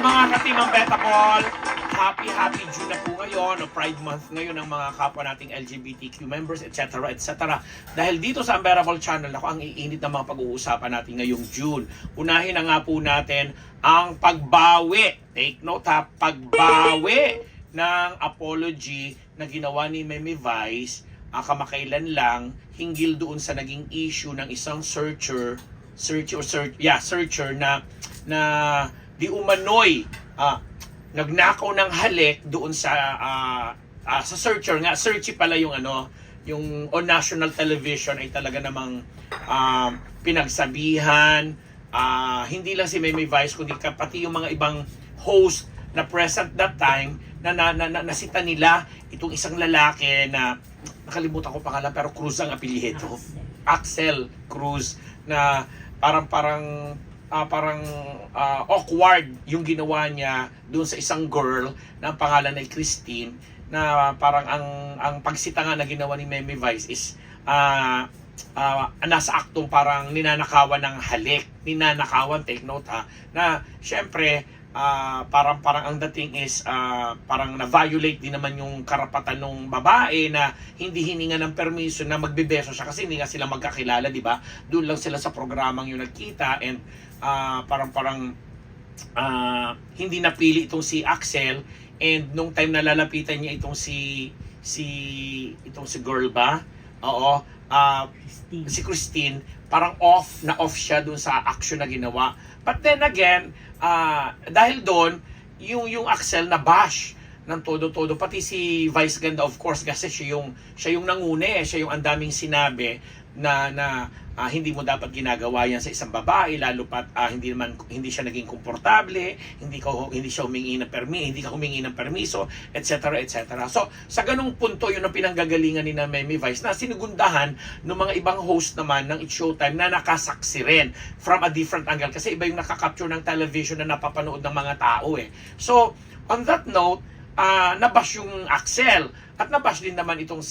mga katimang Betacol! Happy June na po ngayon, o Pride Month ngayon ng mga kapwa nating LGBTQ members, etc. etc. Dahil dito sa Unbearable Channel, ako ang iinit ng mga pag-uusapan natin ngayong June. Unahin na nga po natin ang pagbawi. Take note ha, pagbawi ng apology na ginawa ni Meme Vice kamakailan lang hinggil doon sa naging issue ng isang searcher na di umano'y nagnakaw ng halik doon sa searcher nga. Searchy pala yung yung on national television ay talaga namang pinagsabihan, hindi lang si Meme Vice kundi pati yung mga ibang host na present that time na nasita nila itong isang lalaki na nakalimutan ko pangalan pero Cruz ang apelyido. Axel Cruz, na parang awkward yung ginawa niya doon sa isang girl na ang pangalan ay Christine, na parang ang pagsita nga na ginawa ni Meme Vice is nasa aktong parang ninanakawan ng halik. Ninanakawan, take note ha, na syempre parang ang dating is parang na-violate din naman yung karapatan ng babae na hindi hininga ng permiso na magbebeso siya kasi hindi nga sila magkakilala, di ba? Doon lang sila sa programang yung nagkita, and parang hindi napili itong si Axel, and nung time na lalapitan niya itong si girl ba? Oo, si Christine, parang off siya doon sa action na ginawa. But then again, dahil doon, yung Axel na bash ng todo-todo, pati si Vice Ganda of course, kasi siya yung nanguna siya yung andaming sinabi na hindi mo dapat ginagawa yan sa isang babae, lalo pat hindi siya naging komportable, hindi ka humingi ng permiso, etc. etc. So sa ganung punto, yun ang pinanggagalingan ni na Meme Vice, na sinugundahan ng mga ibang host naman ng It's Showtime na nakasaksi rin from a different angle, kasi iba yung nakakapture ng television na napapanood ng mga tao So on that note, nabash yung Axel, at nabash din naman itong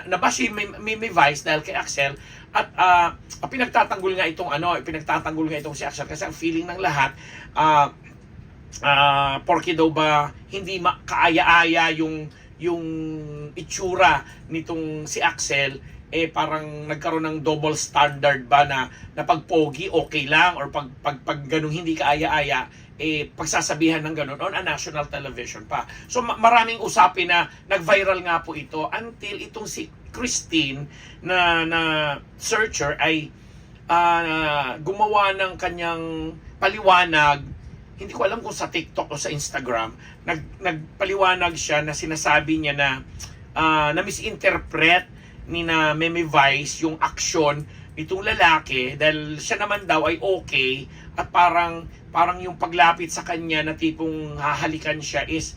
nabash si Meme Vice dahil kay Axel, at pinagtatanggol nga itong si Axel, kasi ang feeling ng lahat, porke daw ba hindi kaaya-aya yung itsura nitong si Axel, parang nagkaroon ng double standard ba na pag pogi okay lang, or pag ganung hindi kaaya-aya pagsasabihan ng ganun on a national television pa. So maraming usapin na nag-viral nga po ito, until itong si Christine na searcher ay gumawa ng kanyang paliwanag. Hindi ko alam kung sa TikTok o sa Instagram, nagpaliwanag siya na sinasabi niya na misinterpret ni na Meme Vice yung aksyon itong lalaki, dahil siya naman daw ay okay, at parang yung paglapit sa kanya na tipong hahalikan siya is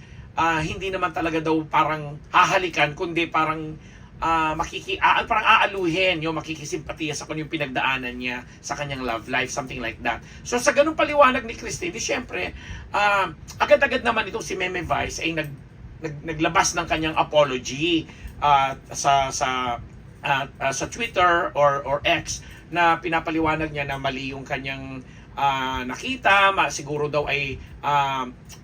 hindi naman talaga daw parang hahalikan, kundi parang parang aaluhin, yung makikisimpatiya sa kung yung pinagdaanan niya sa kanyang love life, something like that. So sa ganung paliwanag ni Christine, syempre agad-agad naman itong si Meme Vice ay naglabas ng kanyang apology sa Twitter or X, na pinapaliwanag niya na mali yung kanyang nakita, siguro daw ay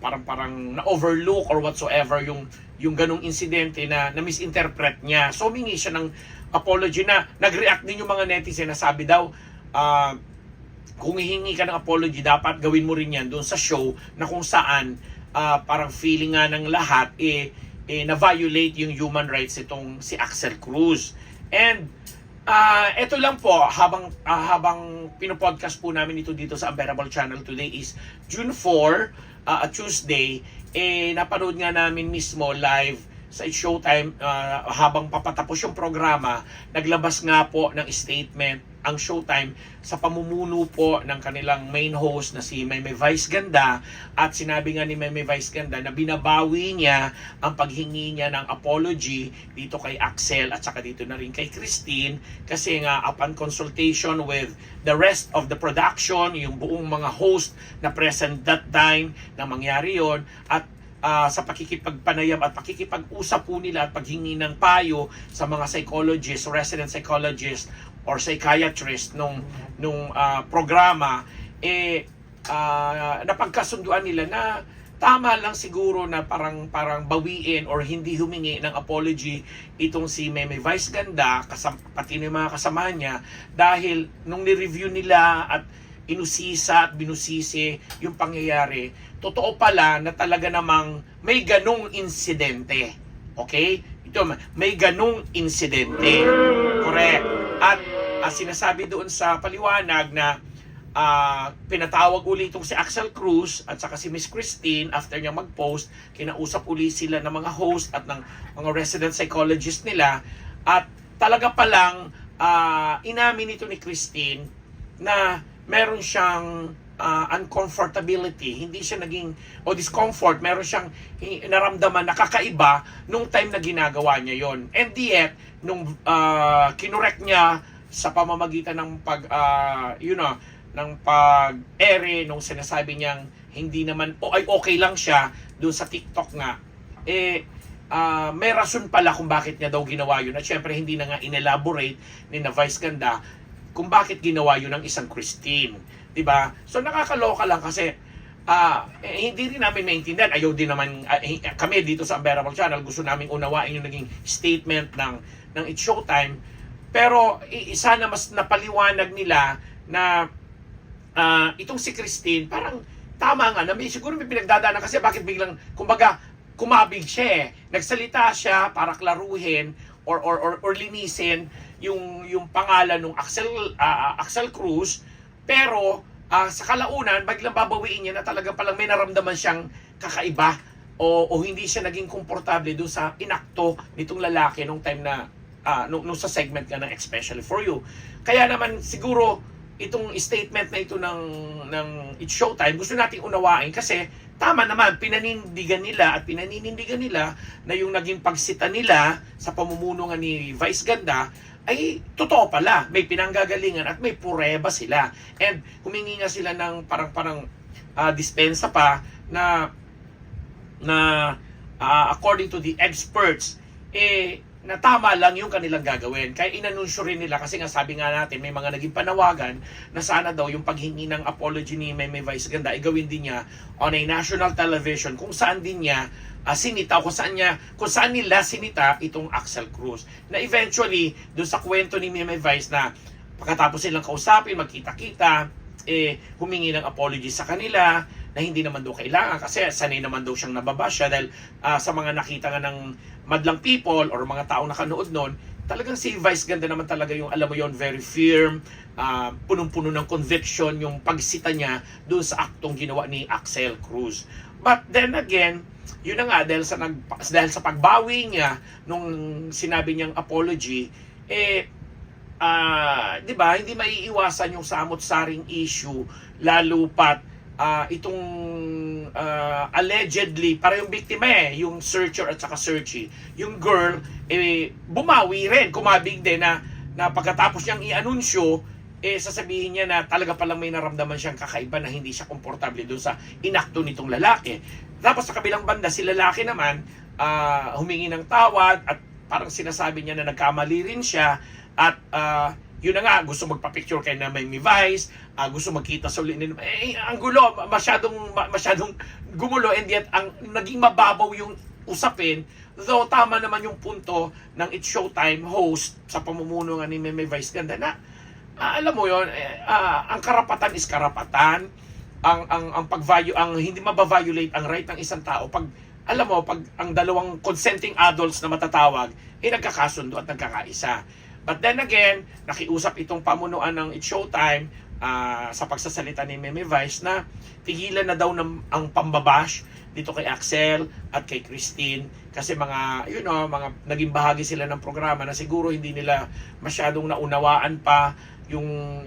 parang na-overlook or whatsoever yung ganung insidente na misinterpret niya. So humingi siya ng apology, na nag-react din yung mga netizen na sabi daw, kung hihingi ka ng apology, dapat gawin mo rin yan doon sa show na kung saan parang feeling nga ng lahat na-violate yung human rights itong si Axel Cruz. And ito lang po, habang pinopodcast po namin ito dito sa Unbearable Channel, today is June 4, Tuesday, napanood nga namin mismo live sa It's Showtime, habang papatapos yung programa, naglabas nga po ng statement ang Showtime sa pamumuno po ng kanilang main host na si Meme Vice Ganda, at sinabi nga ni Meme Vice Ganda na binabawi niya ang paghingi niya ng apology dito kay Axel at saka dito na rin kay Christine, kasi nga upon consultation with the rest of the production, yung buong mga host na present that time na mangyari yon, at sa pakikipagpanayam at pakikipag-usap po nila at paghingi ng payo sa mga psychologists, resident psychologists or psychiatrist nung programa, napagkasunduan nila na tama lang siguro na parang bawiin or hindi humingi ng apology itong si Meme Vice Ganda, pati yung mga kasama niya, dahil nung ni-review nila at inusisa at binusisi yung pangyayari, totoo pala na talaga namang may ganung insidente. Okay? Ito, may ganung insidente. Correct. At sinasabi doon sa paliwanag na pinatawag uli itong si Axel Cruz at saka si Miss Christine after niya mag-post, kinausap uli sila ng mga host at ng mga resident psychologist nila, at talaga palang inamin ito ni Christine na meron siyang uncomfortability, hindi siya naging, o discomfort, meron siyang naramdaman na kakaiba nung time na ginagawa niya yon. And yet, nung kinorek niya sa pamamagitan ng ng pag-ere, nung sinasabi niyang hindi naman, ay okay lang siya doon sa TikTok nga, may rason pala kung bakit niya daw ginawa yun. At syempre, hindi na nga inelaborate ni na Vice Ganda kung bakit ginawa yun ng isang Christine. Diba? So, nakakaloka lang kasi hindi rin namin maintindihan. Ayaw din naman, kami dito sa Unbearable Channel, gusto namin unawain yung naging statement ng It's Showtime. Pero, isa na mas napaliwanag nila na itong si Christine, parang tama nga, na siguro may pinagdadaanan kasi bakit biglang, kumbaga, kumabig siya eh. Nagsalita siya para klaruhin or linisin yung pangalan ng Axel Cruz, pero sa kalaunan, biglang babawiin niya na talaga palang may naramdaman siyang kakaiba o hindi siya naging komportable doon sa inakto nitong lalaki nung time na nung sa segment nga ng Especially For You. Kaya naman siguro itong statement na ito ng It's Showtime, gusto nating unawain kasi tama naman, pinaninindigan nila na yung naging pagsita nila sa pamumuno nga ni Vice Ganda ay totoo pala, may pinanggagalingan at may pureba sila. And humingi nga sila ng parang dispensa pa na according to the experts, na tama lang yung kanilang gagawin. Kaya inanunsyo rin nila kasi nga sabi nga natin, may mga naging panawagan na sana daw yung paghingi ng apology ni Meme Vice Ganda ay gawin din niya on a national television kung saan din niya sinita o kung saan nila sinita itong Axel Cruz. Na eventually, doon sa kwento ni Meme Vice na pagkatapos silang kausapin, magkita-kita, humingi ng apology sa kanila na hindi naman daw kailangan kasi sanay naman daw siyang nababasya dahil sa mga nakita nga ng madlang people or mga taong nakanood noon, talagang si Vice Ganda naman talaga yung, alam mo yon, very firm, punong-puno ng conviction yung pagsita niya doon sa aktong ginawa ni Axel Cruz. But then again, yun na nga, dahil sa pagbawi niya nung sinabi niyang apology, di ba, hindi maiiwasan yung samot-saring issue, lalo pat itong allegedly, para yung biktima yung searcher at saka searchy, yung girl, bumawi rin, kumabig din na pagkatapos niyang i-anunsyo, sasabihin niya na talaga palang may naramdaman siyang kakaiba na hindi siya komportable doon sa inakto nitong lalaki. Tapos sa kabilang banda, si lalaki naman, humingi ng tawad at parang sinasabi niya na nagkamali rin siya at yun na nga, gusto magpa-picture kay na Meme Vice, gusto magkita sa ulit. Ang gulo, masyadong gumulo, and yet ang naging mababaw yung usapin, though tama naman yung punto ng It's Showtime host sa pamumuno nga ni Meme Vice Ganda na alam mo yon, ang karapatan is karapatan, ang hindi mabaviolate ang right ng isang tao pag alam mo, pag ang dalawang consenting adults na matatawag nagkakasundo at nagkakaisa. But then again, nakiusap itong pamunuan ng It's Showtime sa pagsasalita ni Meme Vice na tigilan na daw ang pambabash dito kay Axel at kay Christine kasi mga naging bahagi sila ng programa na siguro hindi nila masyadong naunawaan pa yung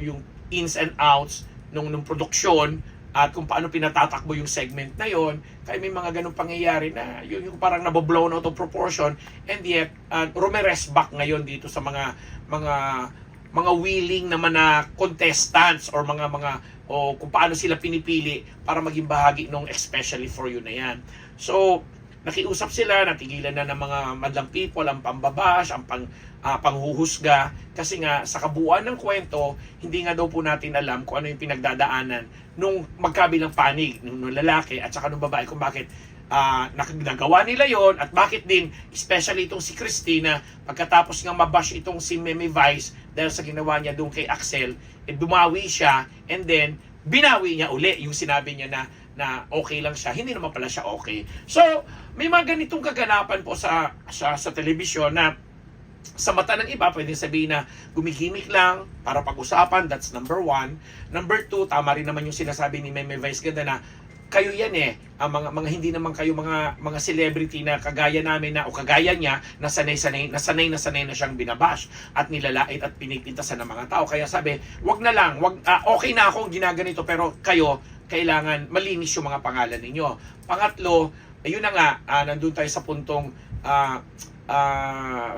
ins and outs nung produksyon at kung paano pinatatakbo yung segment na yon. Kaya may mga ganung pangyayari na yung parang naboblown out of proportion, and yet rumeres back ngayon dito sa mga willing naman na contestants or kung paano sila pinipili para maging bahagi ng Especially For You na yan. So nakiusap sila, natigilan na ng mga madlang people ang pambabash, ang panghuhusga, kasi nga sa kabuuan ng kwento, hindi nga daw po natin alam kung ano yung pinagdadaanan nung magkabilang panig, nung lalaki at saka nung babae, kung bakit nagawa nila yon at bakit din, especially itong si Christina, pagkatapos nga mabash itong si Meme Vice dahil sa ginawa niya doon kay Axel, bumawi siya and then binawi niya uli yung sinabi niya na okay lang siya, hindi naman pala siya okay. So, may mga ganitong kaganapan po sa telebisyon na sa mata ng iba, pwedeng sabihin na gumigimik lang para pag-usapan, that's number one. Number two, tama rin naman yung sinasabi ni Meme Vice ganda na kayo yan ang mga hindi naman kayo mga celebrity na kagaya namin o kagaya niya na sanay na siyang binabash at nilalait at pinipintasan ng mga tao. Kaya sabi, wag na lang, okay na akong ginaganito pero kayo kailangan malinis yung mga pangalan ninyo. Pangatlo, ayun na nga, nandun tayo sa puntong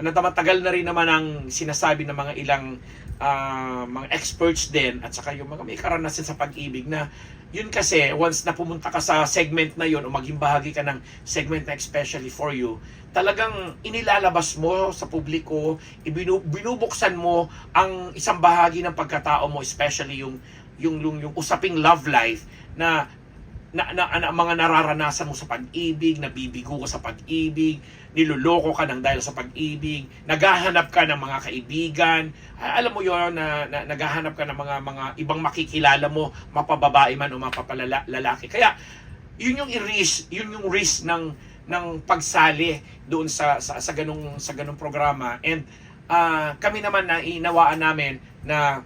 natamatagal na rin naman ang sinasabi ng mga ilang mga experts din at saka yung mga may karanasan sa pag-ibig na yun kasi once na pumunta ka sa segment na yun o maging bahagi ka ng segment na especially for you, talagang inilalabas mo sa publiko, binubuksan mo ang isang bahagi ng pagkatao mo, especially yung usaping love life na mga nararanasan mo sa pag-ibig, nabibigo ka sa pag-ibig, niloloko ka ng dahil sa pag-ibig, naghahanap ka ng mga kaibigan, alam mo yon na naghahanap ka ng mga ibang makikilala mo, mapababae man o mapapalalaki. Kaya yun yung risk ng pagsali doon sa ganung programa. And kami naman na inawaan namin na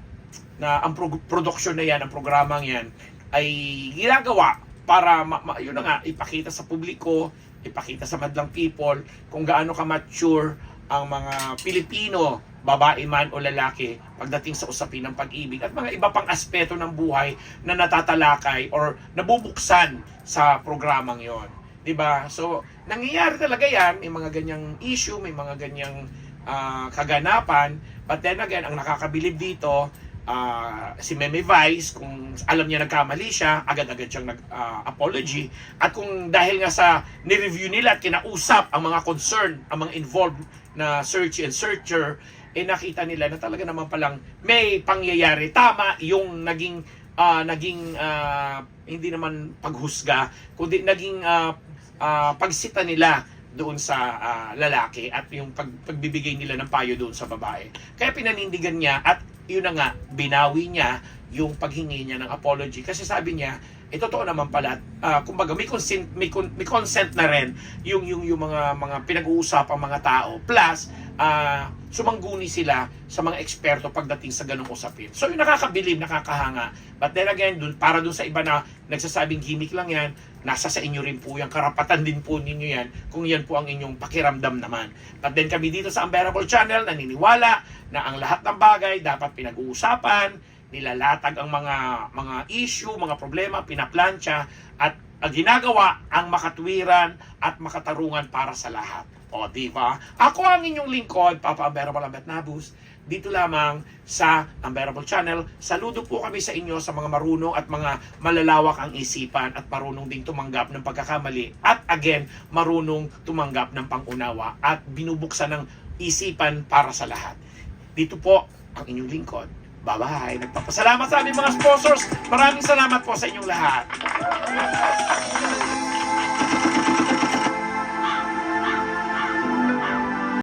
ang produksyon na yan, ang programang yan ay ginagawa para yun na nga, ipakita sa publiko, ipakita sa madlang people kung gaano ka-mature ang mga Pilipino, babae man o lalaki, pagdating sa usapin ng pag-ibig at mga iba pang aspeto ng buhay na natatalakay or nabubuksan sa programang yon. 'Di ba? So, nangyayari talaga yan, may mga ganyang issue, may mga ganyang kaganapan, but then again, ang nakakabilib dito, si Meme Vice, kung alam niya nagkamali siya, agad-agad siyang nag-apology. At kung dahil nga sa ni-review nila at kinausap ang mga concerned, ang mga involved na search and searcher, nakita nila na talaga naman palang may pangyayari. Tama yung naging hindi naman paghusga, kundi naging pagsita nila doon sa lalaki at yung pagbibigay nila ng payo doon sa babae. Kaya pinanindigan niya at yun na nga, binawi niya yung paghingi niya ng apology. Kasi sabi niya, totoo naman pala, kumbaga may consent na rin yung mga pinag-uusapang mga tao. Plus, sumangguni sila sa mga eksperto pagdating sa ganung usapin. So yung nakakabilib, nakakahanga. But then again, para dun sa iba na nagsasabing gimmick lang yan, nasa sa inyo rin po yan, karapatan din po ninyo yan kung yan po ang inyong pakiramdam naman. But then kami dito sa Unbearable Channel, naniniwala na ang lahat ng bagay dapat pinag-uusapan, nilalatag ang mga issue, mga problema, pinaplansya, at ginagawa ang makatwiran at makatarungan para sa lahat. O, diba? Ako ang inyong lingkod, Papa Unbearable Abetnabus, dito lamang sa Unbearable Channel. Saludo po kami sa inyo sa mga marunong at mga malalawak ang isipan at marunong ding tumanggap ng pagkakamali at again, marunong tumanggap ng pangunawa at binubuksan ng isipan para sa lahat. Dito po ang inyong lingkod. Bye-bye. Nagpapasalamat sa aming mga sponsors. Maraming salamat po sa inyong lahat.